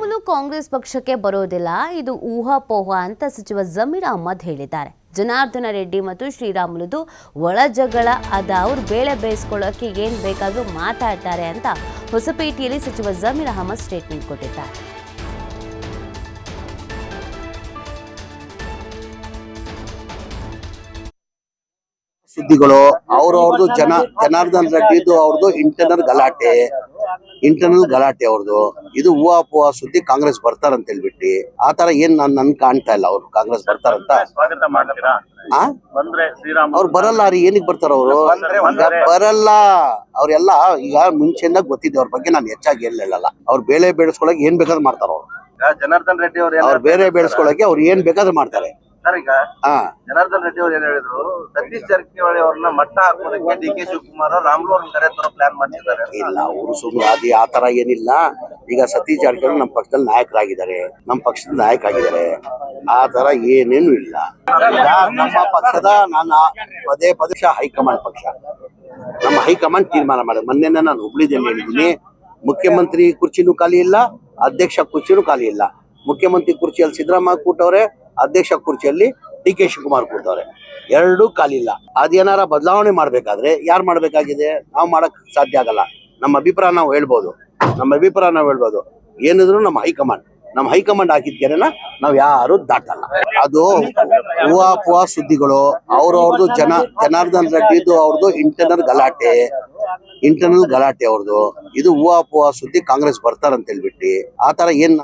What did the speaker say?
ಶ್ರೀರಾಮುಲು ಕಾಂಗ್ರೆಸ್ ಪಕ್ಷಕ್ಕೆ ಬರೋದಿಲ್ಲ, ಇದು ಊಹಾಪೋಹ ಅಂತ ಸಚಿವ ಜಮೀರ್ ಅಹ್ಮದ್ ಹೇಳಿದ್ದಾರೆ. ಜನಾರ್ದನ ರೆಡ್ಡಿ ಮತ್ತು ಶ್ರೀರಾಮುಲುದು ಒಳ ಜಗಳ ಅದ, ಅವ್ರು ಬೇಳೆ ಬೇಯಿಸ್ಕೊಳ್ಳೋಕೆ ಏನ್ ಬೇಕಾದ್ರೂ ಮಾತಾಡ್ತಾರೆ ಅಂತ ಹೊಸಪೇಟೆಯಲ್ಲಿ ಸಚಿವ ಜಮೀರ್ ಅಹ್ಮದ್ ಸ್ಟೇಟ್ಮೆಂಟ್ ಕೊಟ್ಟಿದ್ದಾರೆ. ಸುದ್ದಿಗಳು ಅವ್ರವ್ರದ್ದು ಜನಾರ್ದನ್ ರೆಡ್ಡಿದು ಅವ್ರದ್ದು ಇಂಟರ್ನಲ್ ಗಲಾಟೆ ಅವ್ರದ್ದು. ಇದು ಹೂವಾಪುವ ಸುದ್ದಿ. ಕಾಂಗ್ರೆಸ್ ಬರ್ತಾರಂತ ಹೇಳ್ಬಿಟ್ಟು ಆ ತರ ಏನ್ ನನ್ ಕಾಣ್ತಾ ಇಲ್ಲ. ಅವ್ರು ಕಾಂಗ್ರೆಸ್ ಬರ್ತಾರಂತ ಅವ್ರು ಬರಲ್ಲ ರೀ. ಏನಕ್ಕೆ ಬರ್ತಾರ ಅವರು? ಬರಲ್ಲ. ಅವ್ರೆಲ್ಲ ಈಗ ಮುಂಚೆಯಿಂದ ಗೊತ್ತಿದೆ ಅವ್ರ ಬಗ್ಗೆ. ನಾನು ಹೆಚ್ಚಾಗಿ ಹೇಳಲ್ಲ. ಅವ್ರು ಬೇಳೆ ಬೇಡಿಸ್ಕೊಳಕ್ ಏನ್ ಬೇಕಾದ್ರೂ ಮಾಡ್ತಾರ. ಅವ್ರು ಜನಾರ್ದನ್ ರೆಡ್ಡಿ ಅವ್ರು ಬೇರೆ ಬೇಡಿಸ್ಕೊಳಕ್ಕೆ ಅವ್ರು ಏನ್ ಬೇಕಾದ್ರೂ ಮಾಡ್ತಾರೆ. ಈಗ ಜನಾರ್ದನ್ ರೆಡ್ಡಿ ಅವ್ರು ಏನ್ ಹೇಳಿದ್ರು, ಸತೀಶ್ ಜಾರಕಿಹೊಳಿ ಅವ್ರನ್ನ ಮಟ್ಟ ಹಾಕೋದಕ್ಕೆ ಡಿ.ಕೆ. ಶಿವಕುಮಾರ್ ರಾಮುಲು ಅವ್ರನ್ನ ಕರೆ ತರೋ ಪ್ಲಾನ್ ಮಾಡ್ತಿದ್ದಾರೆ. ಇಲ್ಲ, ಅವರು ಸುಮ್ಮನೆ ಆ ತರ ಏನಿಲ್ಲ. ಈಗ ಸತೀಶ್ ಜಾರಕಿಹೊಳಿ ನಮ್ಮ ಪಕ್ಷದಲ್ಲಿ ನಾಯಕರಾಗಿದ್ದಾರೆ, ನಮ್ಮ ಪಕ್ಷದ ನಾಯಕ ಆಗಿದ್ದಾರೆ. ಆ ತರ ಏನೇನು ಇಲ್ಲ. ನಮ್ಮ ಪಕ್ಷದ ನಾನು ಪದೇ ಹೈಕಮಾಂಡ್ ಪಕ್ಷ, ನಮ್ಮ ಹೈಕಮಾಂಡ್ ತೀರ್ಮಾನ ಮಾಡಿದೆ. ಮೊನ್ನೆ ನಾನು ಹುಬ್ಳಿದಲ್ಲಿ ಹೇಳಿದ್ದೀನಿ, ಮುಖ್ಯಮಂತ್ರಿ ಕುರ್ಚಿನೂ ಖಾಲಿ ಇಲ್ಲ, ಅಧ್ಯಕ್ಷ ಕುರ್ಚಿನೂ ಖಾಲಿ ಇಲ್ಲ. ಮುಖ್ಯಮಂತ್ರಿ ಕುರ್ಚಿಯಲ್ಲಿ ಸಿದ್ದರಾಮಯ್ಯ ಕೂತವ್ರೆ, ಅಧ್ಯಕ್ಷ ಕುರ್ಚಿಯಲ್ಲಿ ಡಿ.ಕೆ. ಶಿವಕುಮಾರ್ ಕೂತವ್ರೆ. ಎರಡೂ ಖಾಲಿ ಇಲ್ಲ. ಅದೇನಾರ ಬದಲಾವಣೆ ಮಾಡ್ಬೇಕಾದ್ರೆ ಯಾರು ಮಾಡ್ಬೇಕಾಗಿದೆ? ನಾವು ಮಾಡಕ್ ಸಾಧ್ಯ ಆಗಲ್ಲ. ನಮ್ಮ ಅಭಿಪ್ರಾಯ ನಾವು ಹೇಳ್ಬೋದು. ಏನಿದ್ರು ನಮ್ಮ ಹೈಕಮಾಂಡ್ ಹಾಕಿದ್ಕೆನ ನಾವು ಯಾರು ದಾಟಲ್ಲ. ಅದು ಹೂವಾಪುವ ಸುದ್ದಿಗಳು. ಅವ್ರವ್ರದ್ದು ಜನಾರ್ದನ್ ರೆಡ್ಡಿದು ಅವ್ರದ್ದು ಇಂಟರ್ನಲ್ ಗಲಾಟೆ ಅವ್ರದ್ದು. ಇದು ಹೂವಾಪುವ ಸುದ್ದಿ. ಕಾಂಗ್ರೆಸ್ ಬರ್ತಾರಂತ ಹೇಳ್ಬಿಟ್ಟು ಆ ತರ ಏನ್